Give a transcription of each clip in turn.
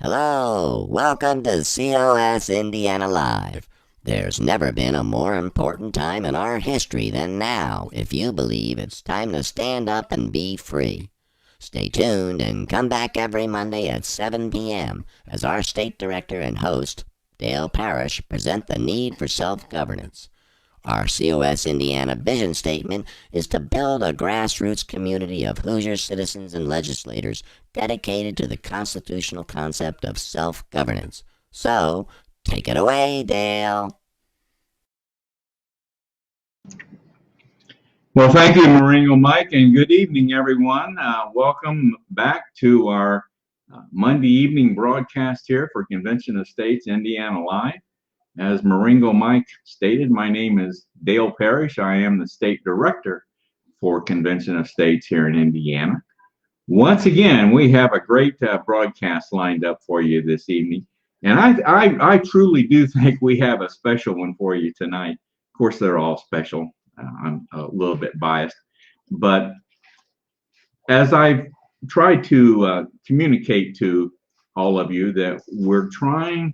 Hello, welcome to COS Indiana Live. There's never been a more important time in our history than now if you believe it's time to stand up and be free. Stay tuned and come back every Monday at 7 p.m. as our state director and host, Dale Parrish, present the need for self-governance. Our COS Indiana vision statement is to build a grassroots community of Hoosier citizens and legislators dedicated to the constitutional concept of self-governance. So, take it away, Dale. Well, thank you, Maringo Mike, and good evening, everyone. Welcome back to our Monday evening broadcast here for Convention of States Indiana Live. As Maringo Mike stated, my name is Dale Parrish. I am the state director for Convention of States here in Indiana. Once again, we have a great broadcast lined up for you this evening. And I truly do think we have a special one for you tonight. Of course, they're all special. I'm a little bit biased. But as I've tried to communicate to all of you that we're trying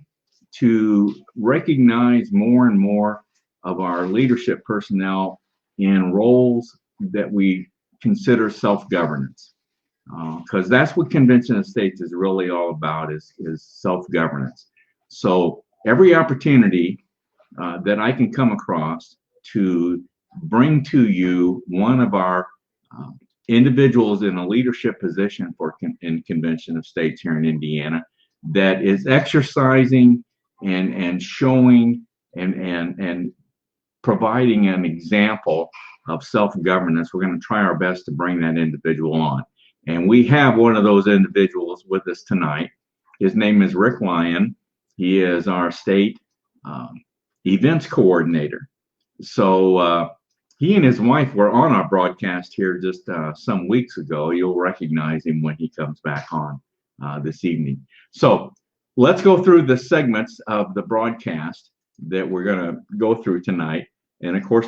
to recognize more and more of our leadership personnel in roles that we consider self-governance, because that's what Convention of States is really all about, is self-governance. So every opportunity that I can come across to bring to you one of our individuals in a leadership position in Convention of States here in Indiana that is exercising and showing and providing an example of self-governance, we're going to try our best to bring that individual on. And we have one of those individuals with us tonight. His name is Rick Lyon. He is our state events coordinator. So he and his wife were on our broadcast here just some weeks ago. You'll recognize him when he comes back on this evening. So let's go through the segments of the broadcast that we're going to go through tonight. And of course,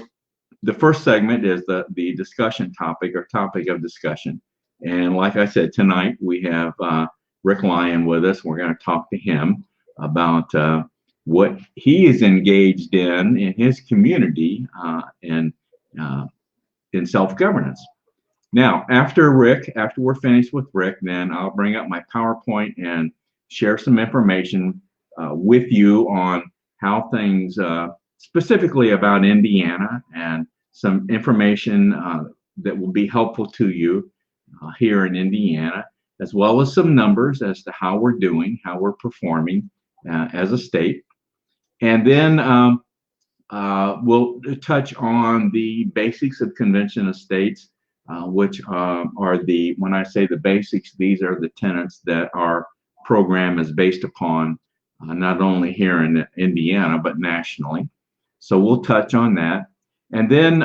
the first segment is the discussion topic or topic of discussion. And like I said, tonight we have Rick Lyon with us. We're going to talk to him about what he is engaged in his community and in self-governance. Now, after we're finished with Rick, then I'll bring up my PowerPoint and share some information with you on how things specifically about Indiana and some information that will be helpful to you here in Indiana, as well as some numbers as to how we're doing, how we're performing as a state. And then we'll touch on the basics of Convention of States, which are when I say the basics, these are the tenets that our program is based upon, not only here in Indiana, but nationally. So we'll touch on that. And then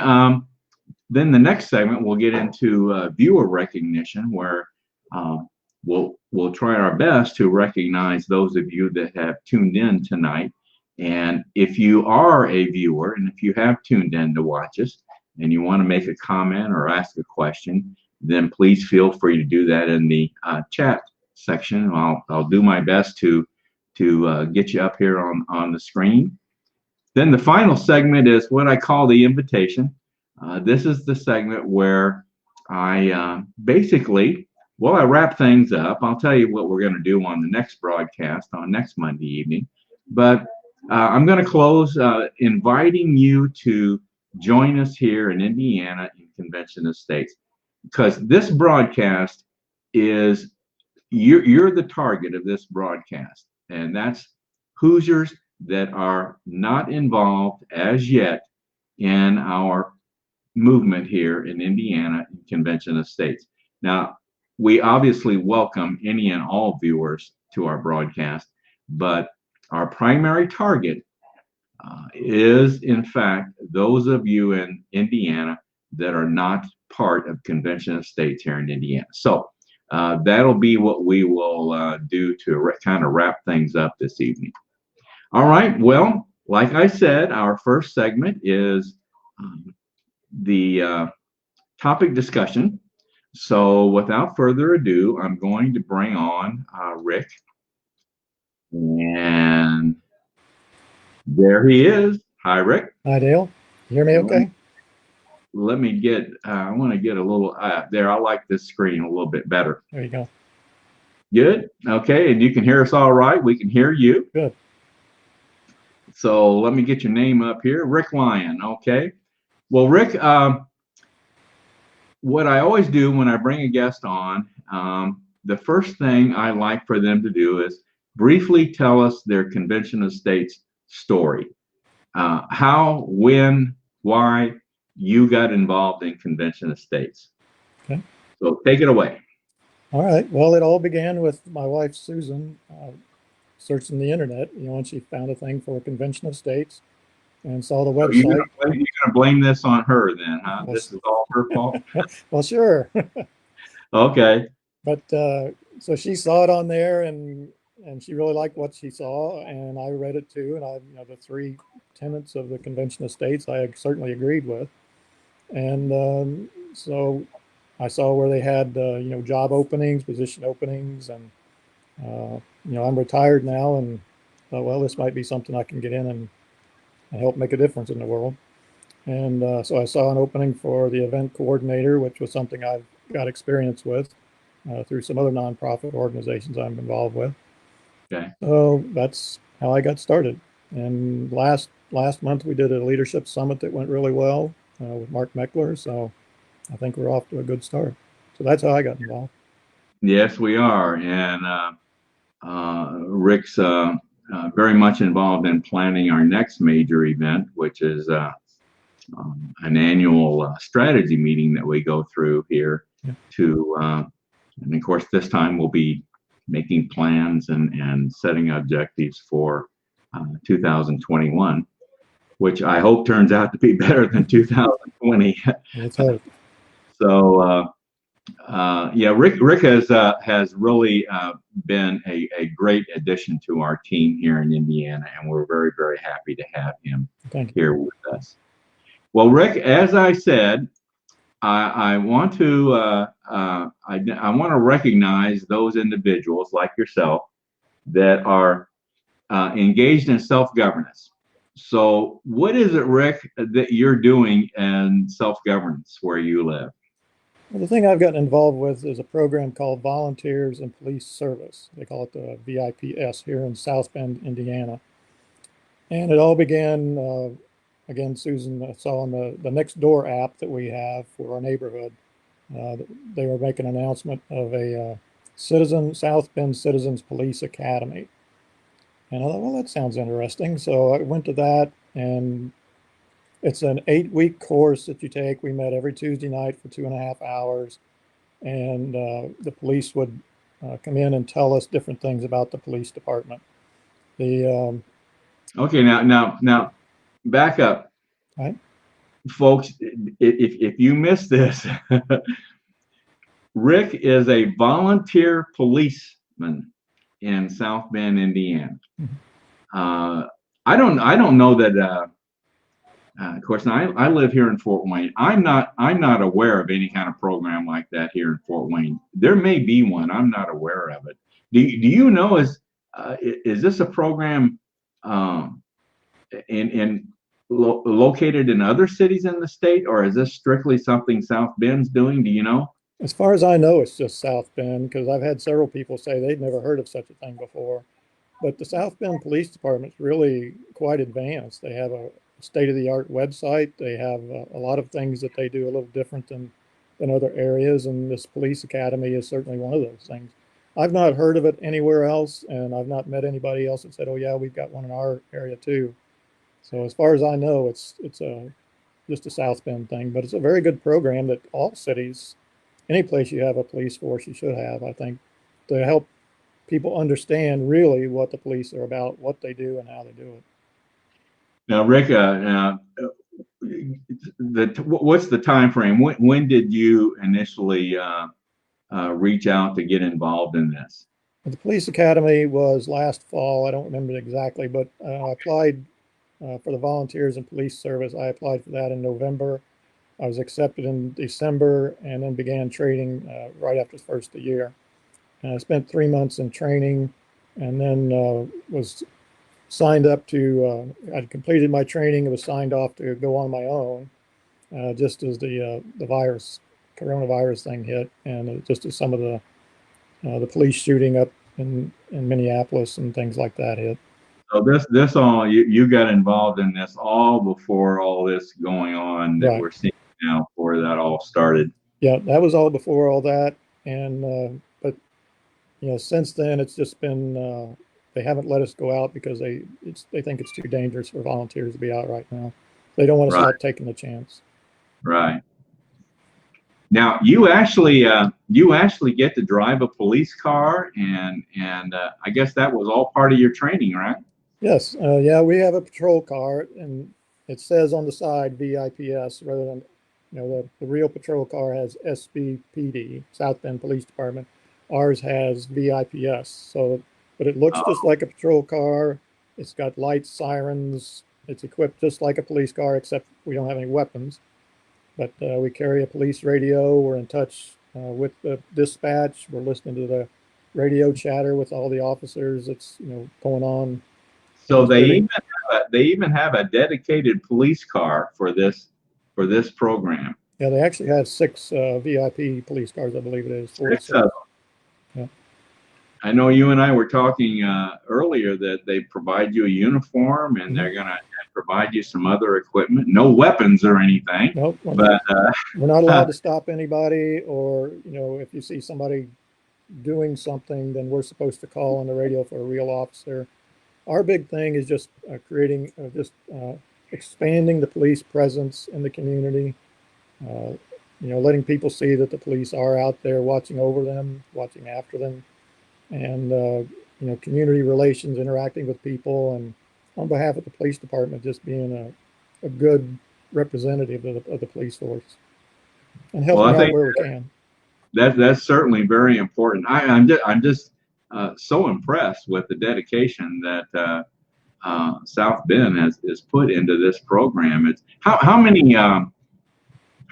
the next segment, we'll get into viewer recognition, where we'll try our best to recognize those of you that have tuned in tonight. And if you are a viewer and if you have tuned in to watch us and you want to make a comment or ask a question, then please feel free to do that in the chat section. I'll do my best to get you up here on the screen. Then the final segment is what I call the invitation. This is the segment where I basically, I wrap things up. I'll tell you what we're going to do on the next broadcast on next Monday evening. But I'm going to close inviting you to join us here in Indiana in Convention of States, because this broadcast is, you're the target of this broadcast, and that's Hoosiers that are not involved as yet in our movement here in Indiana in Convention of States. Now, we obviously welcome any and all viewers to our broadcast, but our primary target is, in fact, those of you in Indiana that are not part of Convention of States here in Indiana. So that'll be what we will do to kind of wrap things up this evening. All right, well, like I said, our first segment is the topic discussion. So without further ado, I'm going to bring on Rick. And there he is. Hi, Rick. Hi, Dale. You hear me okay? Let me get, I want to get a little, there, I like this screen a little bit better. There you go. Good. Okay. And you can hear us all right. We can hear you. Good. So let me get your name up here. Rick Lyon. Okay. Well, Rick, what I always do when I bring a guest on, the first thing I like for them to do is briefly tell us their Convention of States story. How, when, why you got involved in Convention of States. Okay. So take it away. All right. Well, it all began with my wife, Susan, searching the internet, and she found a thing for a Convention of States and saw the So you're website. gonna blame this on her then, huh? Well, This is all her fault? well, sure. Okay. But so she saw it on there and she really liked what she saw. And I read it too. And the three tenets of the Convention of States, I certainly agreed with. And so I saw where they had, job openings, position openings, and I'm retired now, and thought, well, this might be something I can get in and help make a difference in the world. And so I saw an opening for the event coordinator, which was something I've got experience with through some other nonprofit organizations I'm involved with. Okay. So that's how I got started. And last month we did a leadership summit that went really well with Mark Meckler. So I think we're off to a good start. So that's how I got involved. Yes, we are. And Rick's very much involved in planning our next major event, which is an annual strategy meeting that we go through here Yeah. And of course, this time we'll be making plans and setting objectives for 2021, which I hope turns out to be better than 2020. Let's hope. So, yeah, Rick has really been a great addition to our team here in Indiana, and we're very, very happy to have him here with us. Well, Rick, as I said, I want to I want to recognize those individuals like yourself that are engaged in self-governance. So, what is it, Rick, that you're doing in self-governance where you live? Well, the thing I've gotten involved with is a program called Volunteers in Police Service. They call it the VIPS here in South Bend, Indiana. And it all began, again, Susan saw on the Next Door app that we have for our neighborhood. They were making an announcement of a South Bend Citizens Police Academy. And I thought, well, that sounds interesting. So I went to that, and it's an 8-week course that you take. We met every Tuesday night for 2.5 hours, and the police would come in and tell us different things about the police department. Okay, now, back up, right? Folks. If you missed this, Rick is a volunteer policeman in South Bend, Indiana. Mm-hmm. I don't know that. Of course, now I live here in Fort Wayne. I'm not aware of any kind of program like that here in Fort Wayne. There may be one. I'm not aware of it. Do you know, is this a program located in other cities in the state, or is this strictly something South Bend's doing? Do you know? As far as I know, it's just South Bend, because I've had several people say they'd never heard of such a thing before. But the South Bend Police Department's really quite advanced. They have a state-of-the-art website. They have a lot of things that they do a little different than other areas, and this police academy is certainly one of those things. I've not heard of it anywhere else, and I've not met anybody else that said, "Oh yeah, we've got one in our area too." So as far as I know, it's just a South Bend thing, but it's a very good program that all cities, any place you have a police force, you should have, I think, to help people understand really what the police are about, what they do, and how they do it. Now, Rick, what's the time frame? When did you initially reach out to get involved in this? The police academy was last fall. I don't remember exactly, but I applied for the volunteers and police service. I applied for that in November. I was accepted in December, and then began training right after the first of the year. And I spent 3 months in training, and then was signed up to. I'd completed my training and was signed off to go on my own, just as the coronavirus thing hit, and just as some of the police shooting up in Minneapolis and things like that hit. So this all you got involved in this all before all this going on that Right. we're seeing now, before that all started. Yeah, that was all before all that, and but since then it's just been they haven't let us go out because they think it's too dangerous for volunteers to be out right now. They don't want us Right, out taking the chance. right. Now you actually get to drive a police car, and I guess that was all part of your training, right? Yes, yeah, we have a patrol car, and it says on the side VIPS rather than, the real patrol car has SBPD, South Bend Police Department. Ours has VIPS. So, but it looks just Oh, like a patrol car. It's got lights, sirens. It's equipped just like a police car, except we don't have any weapons. But we carry a police radio. We're in touch with the dispatch. We're listening to the radio chatter with all the officers that's going on. so It's very, they even have a dedicated police car for this program. yeah, they actually have six VIP police cars, I believe it is, four to Six of six. them. Yeah. I know you and I were talking earlier that they provide you a uniform, and Mhm. they're going to provide you some other equipment. No weapons or anything, No, but we're not allowed to stop anybody, or, if you see somebody doing something, then we're supposed to call on the radio for a real officer. Our big thing is just creating, expanding the police presence in the community. Uh, letting people see that the police are out there watching over them, watching after them, and community relations, interacting with people, and on behalf of the police department, just being a good representative of the police force and well, helping I out think where we can. that's certainly very important. I'm just so impressed with the dedication that South Bend has put into this program. It's how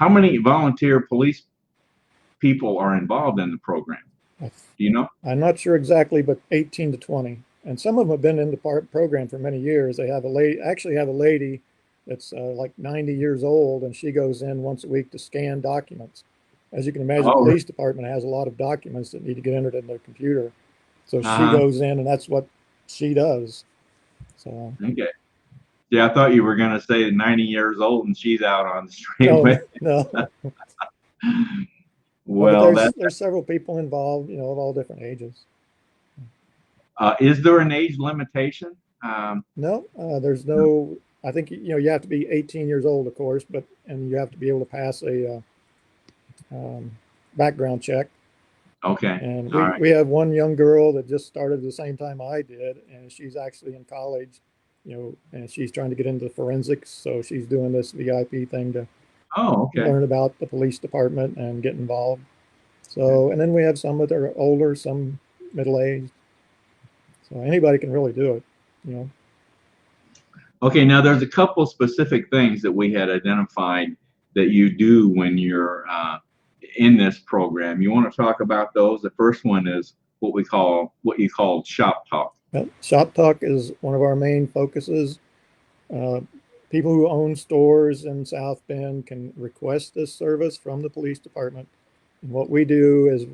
many volunteer police people are involved in the program? Do you know? I'm not sure exactly, but 18 to 20. And some of them have been in the program for many years. They have a lady, actually have a lady that's like 90 years old, and she goes in once a week to scan documents. As you can imagine, the Oh, police department has a lot of documents that need to get entered in their computer. So she uh-huh. goes in, and that's what she does. So, Okay. Yeah, I thought you were going to say 90 years old and she's out on the oh, street. no. No, but Well, that there's several people involved, of all different ages. is there an age limitation? No, there's no. I think you have to be 18 years old, of course, and you have to be able to pass a background check. Okay. And All we right. have one young girl that just started the same time I did, and she's actually in college, and she's trying to get into forensics, so she's doing this VIP thing to Oh, okay. learn about the police department and get involved. Okay. So, and then we have some that are older, some middle aged. So anybody can really do it, you know. Okay, now there's a couple specific things that we had identified that you do when you're in this program. You want to talk about those? The first one is what you call shop talk. Shop talk is one of our main focuses. Uh, People who own stores in South Bend can request this service from the police department. And what we do is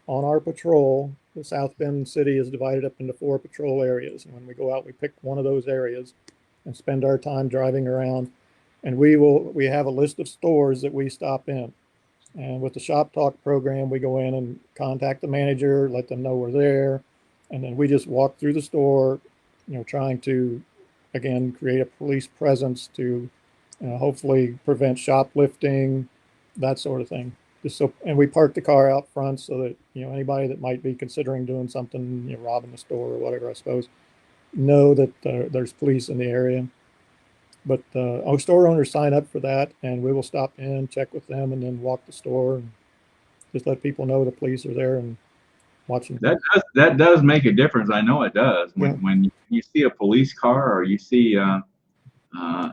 on our patrol, the South Bend city is divided up into 4 patrol areas. And when we go out, we pick one of those areas and spend our time driving around. And we have a list of stores that we stop in. And with the Shop Talk program, we go in and contact the manager, let them know we're there. And then we just walk through the store, trying to, again, create a police presence to hopefully prevent shoplifting, that sort of thing. And we park the car out front so that, anybody that might be considering doing something, robbing the store or whatever, I suppose, know that there's police in the area. But our store owners sign up for that, and we will stop in, check with them, and then walk the store and just let people know the police are there and watching. That does make a difference. I know it does. Yeah, When you see a police car or you see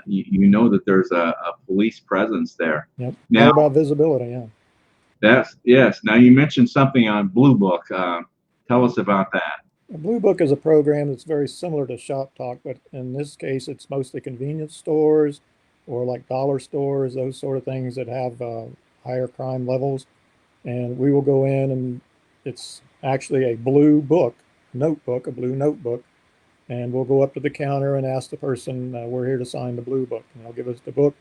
you know that there's a police presence there. yep. Now All about visibility. Yeah. that's yes. Now you mentioned something on Blue Book. Tell us about that. A Blue Book is a program that's very similar to Shop Talk, but in this case, it's mostly convenience stores or like dollar stores, those sort of things that have higher crime levels. And we will go in, and it's actually a blue book, notebook, a blue notebook. And we'll go up to the counter and ask the person, we're here to sign the blue book. And they'll give us the book.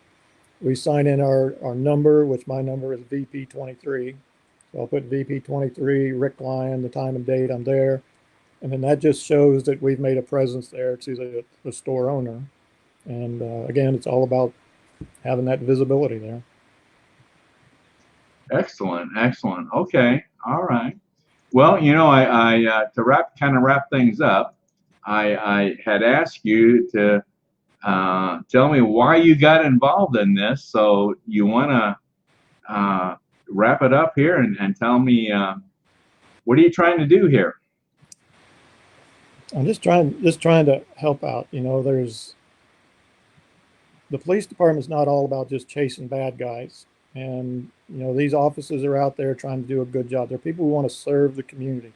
We sign in our number, which my number is VP23. So I'll put VP23, Rick Lyon, the time and date I'm there. And then that just shows that we've made a presence there to the store owner. And again, it's all about having that visibility there. Excellent, excellent. Okay, all right. Well, you know, I to wrap things up, I had asked you to tell me why you got involved in this. So you want to wrap it up here and tell me what are you trying to do here? I'm just trying to help out. You know, the police department's not all about just chasing bad guys. And, you know, these officers are out there trying to do a good job. They're people who want to serve the community.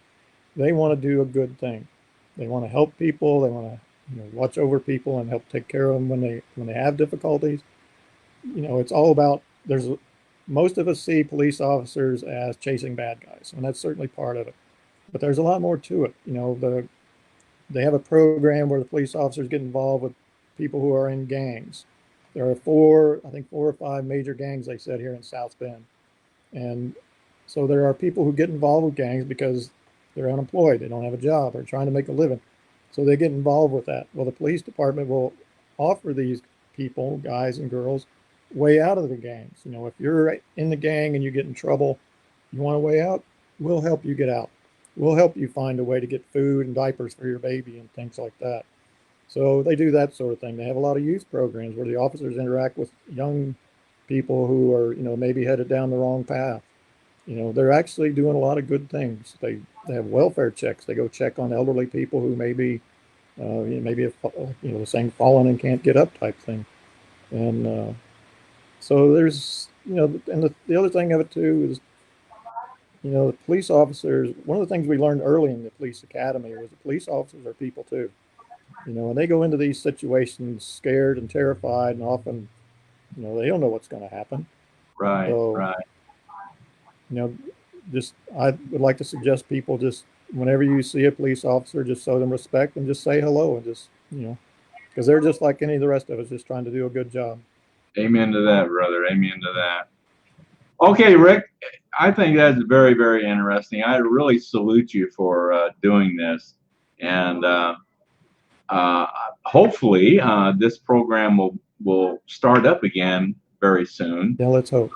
They want to do a good thing. They want to help people. They want to, you know, watch over people and help take care of them when they have difficulties. You know, it's all about most of us see police officers as chasing bad guys, and that's certainly part of it. But there's a lot more to it. You know, they have a program where the police officers get involved with people who are in gangs. There are I think 4 or 5 major gangs, they said, here in South Bend. And so there are people who get involved with gangs because they're unemployed, they don't have a job, they're trying to make a living. So they get involved with that. Well, the police department will offer these people, guys and girls, way out of the gangs. You know, if you're in the gang and you get in trouble, you want a way out, we'll help you get out. We'll help you find a way to get food and diapers for your baby and things like that. So they do that sort of thing. They have a lot of youth programs where the officers interact with young people who are, you know, maybe headed down the wrong path. You know, they're actually doing a lot of good things. They have welfare checks. They go check on elderly people who maybe, you know, maybe you know, the saying fallen and can't get up type thing. And so there's, you know, and the other thing of it too is, you know, the police officers. One of the things we learned early in the police academy was the police officers are people too. You know, and they go into these situations scared and terrified, and often, you know, they don't know what's going to happen. Right, So, right. you know, just I would like to suggest people just whenever you see a police officer, just show them respect and just say hello and just, you know, because they're just like any of the rest of us, just trying to do a good job. Amen to that, brother. Amen to that. Okay, Rick, I think that's very, very interesting. I really salute you for doing this. And uh, hopefully this program will start up again very soon. Yeah, let's hope.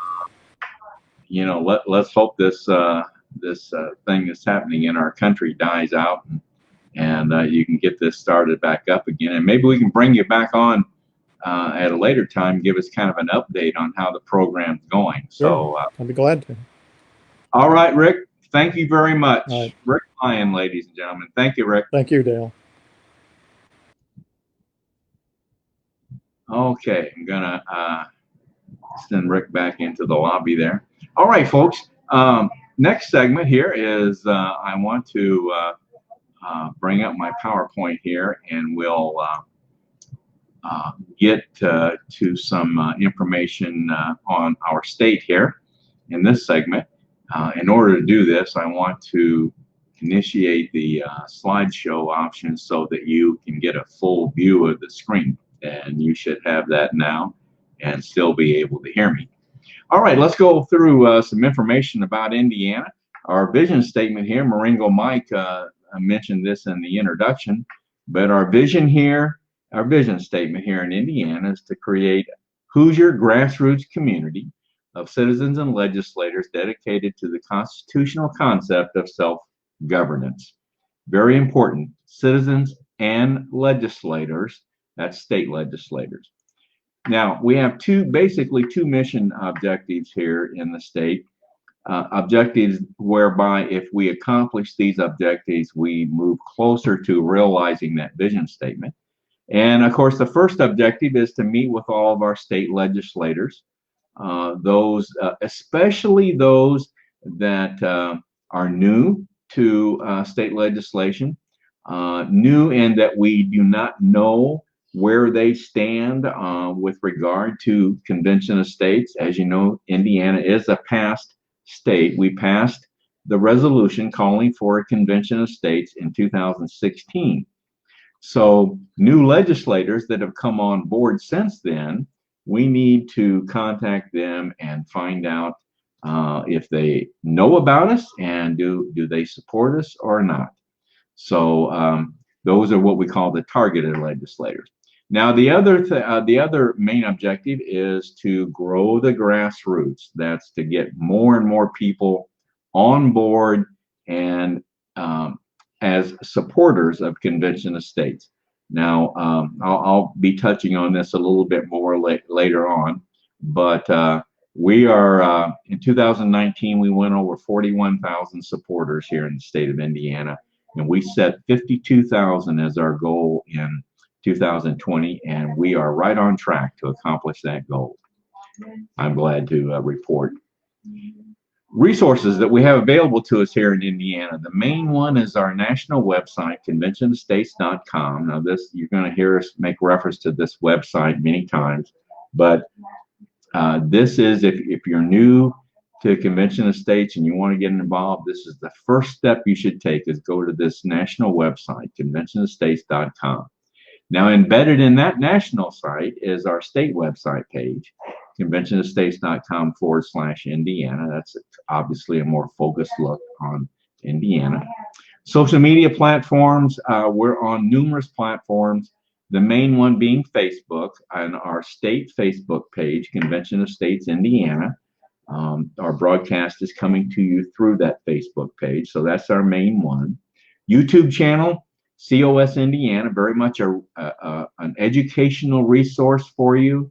You know, let's hope this thing that's happening in our country dies out, and you can get this started back up again. And maybe we can bring you back on at a later time, give us kind of an update on how the program's going. Sure, So, I'd be glad to. all right, Rick, thank you very All much. right. Rick Lyon, ladies and gentlemen. Thank you, Rick. Thank you, Dale. Okay, I'm gonna send Rick back into the lobby there. All right, folks. Next segment here is I want to bring up my PowerPoint here, and we'll get to some information on our state here in this segment. In order to do this, I want to initiate the slideshow option so that you can get a full view of the screen. And you should have that now and still be able to hear me. All right, let's go through some information about Indiana. Our vision statement here, Marengo Mike mentioned this in the introduction, but our vision statement here in Indiana is to create Hoosier grassroots community of citizens and legislators dedicated to the constitutional concept of self-governance. Very important, citizens and legislators, that's state legislators. Now, we have basically two mission objectives here in the state. Objectives whereby if we accomplish these objectives, we move closer to realizing that vision statement. And of course, the first objective is to meet with all of our state legislators, especially those that are new to state legislation, new in that we do not know where they stand with regard to convention of states. As you know, Indiana is a passed state. We passed the resolution calling for a convention of states in 2016. So new legislators that have come on board since then, we need to contact them and find out if they know about us and do they support us or not. So those are what we call the targeted legislators. Now, the other main objective is to grow the grassroots. That's to get more and more people on board and as supporters of convention of states. Now, I'll be touching on this a little bit more later on, but we are in 2019 we went over 41,000 supporters here in the state of Indiana, and we set 52,000 as our goal in 2020, and we are right on track to accomplish that goal. I'm glad to report. Resources that we have available to us here in Indiana. The main one is our national website, conventionofstates.com. Now this, you're going to hear us make reference to this website many times, but this is, if you're new to Convention of States and you want to get involved, this is the first step you should take, is go to this national website, conventionofstates.com. Now, embedded in that national site is our state website page, conventionofstates.com/Indiana. That's obviously a more focused look on Indiana. Social media platforms, we're on numerous platforms, the main one being Facebook, and our state Facebook page, Convention of States Indiana. Our broadcast is coming to you through that Facebook page, so that's our main one. YouTube channel, COS Indiana, very much an educational resource for you.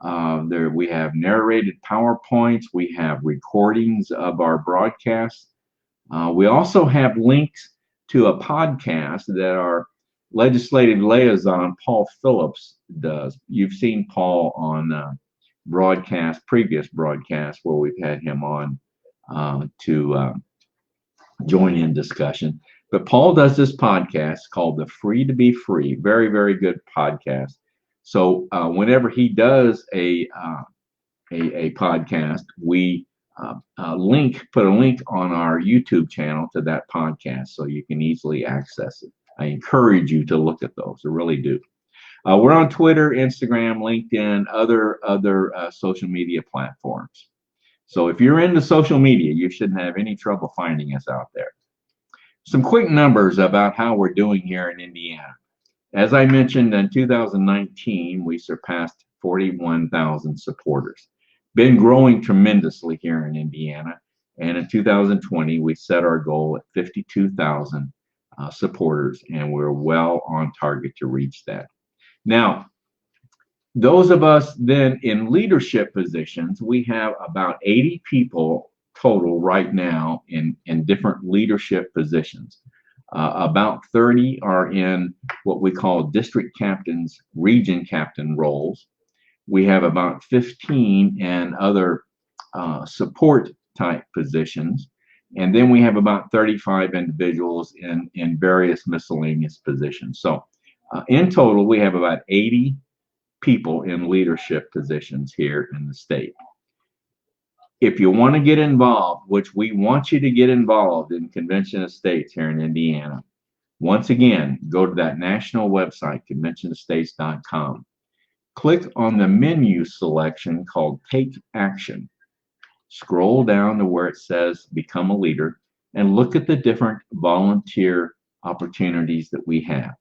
There we have narrated PowerPoints, we have recordings of our broadcasts. We also have links to a podcast that our legislative liaison, Paul Phillips, does. You've seen Paul on previous broadcasts where we've had him on to join in discussion. But Paul does this podcast called the Free to Be Free. Very, very good podcast. So whenever he does a podcast, we put a link on our YouTube channel to that podcast so you can easily access it. I encourage you to look at those. I really do. We're on Twitter, Instagram, LinkedIn, other social media platforms. So if you're into social media, you shouldn't have any trouble finding us out there. Some quick numbers about how we're doing here in Indiana. As I mentioned, in 2019, we surpassed 41,000 supporters. Been growing tremendously here in Indiana. And in 2020, we set our goal at 52,000 supporters, and we're well on target to reach that. Now, those of us then in leadership positions, we have about 80 people total right now in different leadership positions. About 30 are in what we call district captains, region captain roles. We have about 15 in other support type positions. And then we have about 35 individuals in various miscellaneous positions. So in total, we have about 80 people in leadership positions here in the state. If you want to get involved, which we want you to get involved in Convention of States here in Indiana, once again, go to that national website, conventionofstates.com. Click on the menu selection called Take Action. Scroll down to where it says Become a Leader and look at the different volunteer opportunities that we have.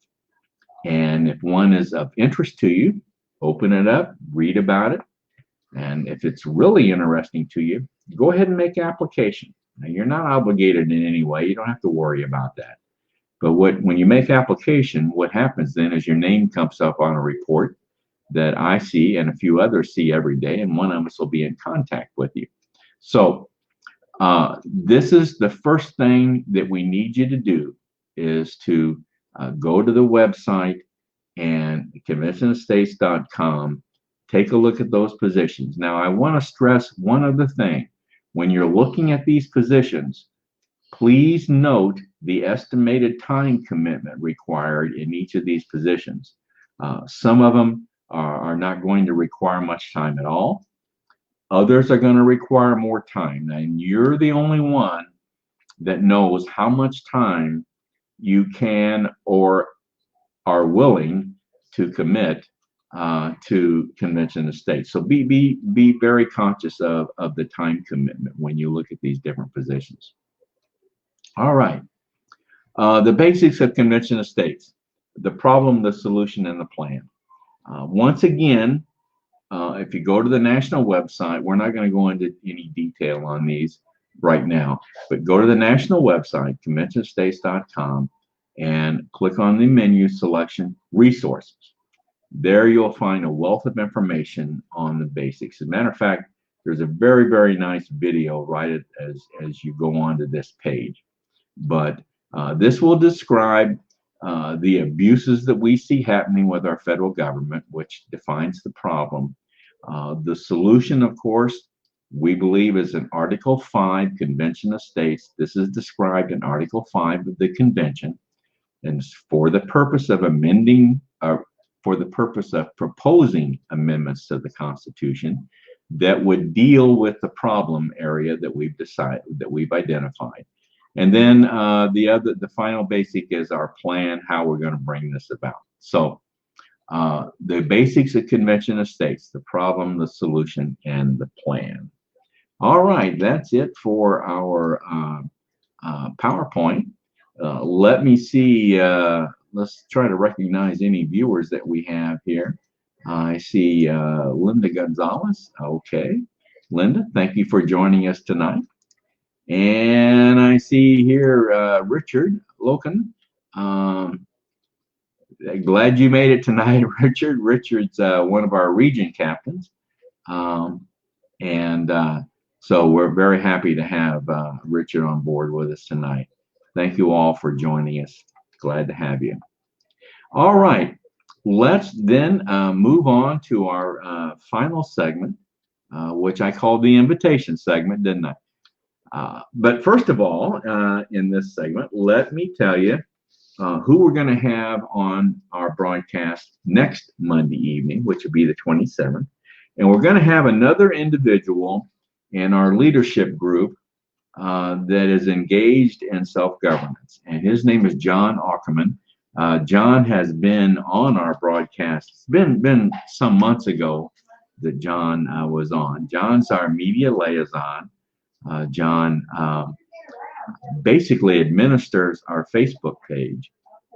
And if one is of interest to you, open it up, read about it. And if it's really interesting to you, go ahead and make application. Now, you're not obligated in any way. You don't have to worry about that. But when you make application, what happens then is your name comes up on a report that I see and a few others see every day, and one of us will be in contact with you. So this is the first thing that we need you to do, is to go to the website and conventionofstates.com. Take a look at those positions. Now, I want to stress one other thing. When you're looking at these positions, Please note the estimated time commitment required in each of these positions. Some of them are not going to require much time at all. Others are going to require more time. And you're the only one that knows how much time you can or are willing to commit to convention of states. So be very conscious of the time commitment when you look at these different positions. All right. The basics of convention of states: the problem, the solution, and the plan. Once again, if you go to the national website, we're not going to go into any detail on these right now, but go to the national website, conventionofstates.com, and click on the menu selection, resources. There you'll find a wealth of information on the basics. As a matter of fact, there's a very, very nice video right as you go on to this page. But this will describe the abuses that we see happening with our federal government, which defines the problem. The solution, of course, we believe is in Article 5, Convention of States. This is described in Article 5 of the Convention, and for the purpose of amending, for the purpose of proposing amendments to the Constitution that would deal with the problem area that we've decided, that we've identified. And then the final basic is our plan, how we're going to bring this about. So the basics of Convention of States: the problem, the solution, and the plan. All right, that's it for our PowerPoint. Let me see, let's try to recognize any viewers that we have here. I see Linda Gonzalez. Okay, Linda, thank you for joining us tonight. And I see here Richard Loken. Glad you made it tonight, Richard. Richard's one of our region captains. So we're very happy to have Richard on board with us tonight. Thank you all for joining us. Glad to have you. All right, let's then move on to our final segment, which I called the invitation segment, didn't I? But first of all, in this segment, let me tell you who we're going to have on our broadcast next Monday evening, which will be the 27th. And we're going to have another individual in our leadership group that is engaged in self-governance. And his name is John Ackerman. John has been on our broadcast. It's been some months ago that John was on. John's our media liaison. John basically administers our Facebook page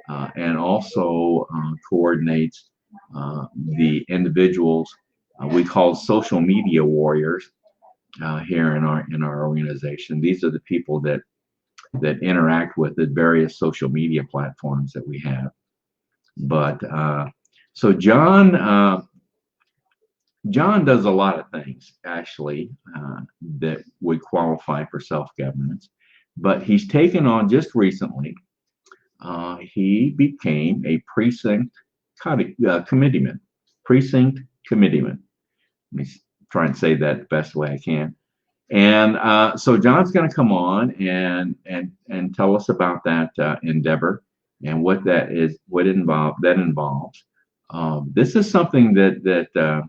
and also coordinates the individuals we call social media warriors here in our organization. These are the people that interact with the various social media platforms that we have. But so John does a lot of things actually that would qualify for self-governance, but he's taken on just recently. He became a precinct committeeman. Precinct committeeman. Let me try and say that the best way I can. And so John's going to come on and tell us about that endeavor and what that is, what that involves. This is something that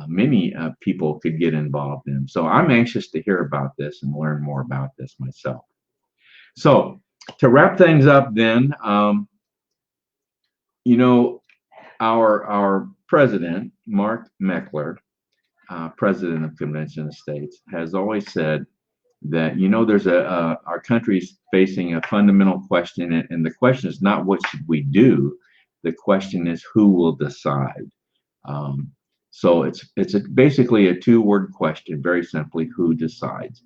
many people could get involved in. So I'm anxious to hear about this and learn more about this myself. So to wrap things up then, you know, our president, Mark Meckler, president of Convention of States, has always said that, you know, there's our country's facing a fundamental question, and the question is not what should we do, the question is who will decide. So it's basically a two-word question, very simply, who decides.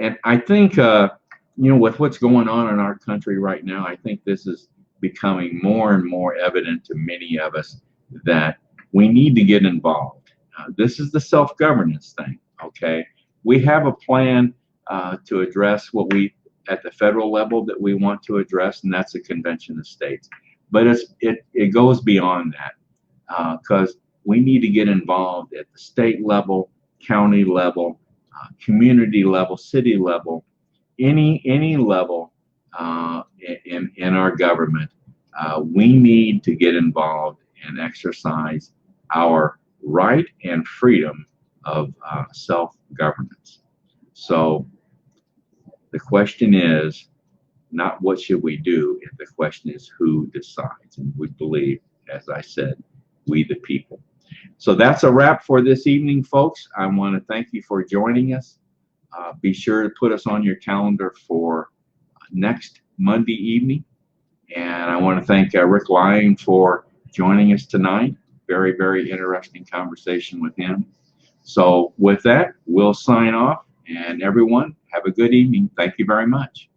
And I think, you know, with what's going on in our country right now, I think this is becoming more and more evident to many of us that we need to get involved. This is the self-governance thing, okay? We have a plan to address what we, at the federal level, that we want to address, and that's a convention of states. But it goes beyond that because we need to get involved at the state level, county level, community level, city level, any level in our government, we need to get involved and exercise our right and freedom of self-governance. So the question is not what should we do, the question is who decides. And we believe, as I said, we the people. So that's a wrap for this evening, folks. I want to thank you for joining us. Be sure to put us on your calendar for next Monday evening. And I want to thank Rick Lyon for joining us tonight. Very, very interesting conversation with him. So with that, we'll sign off. And everyone, have a good evening. Thank you very much.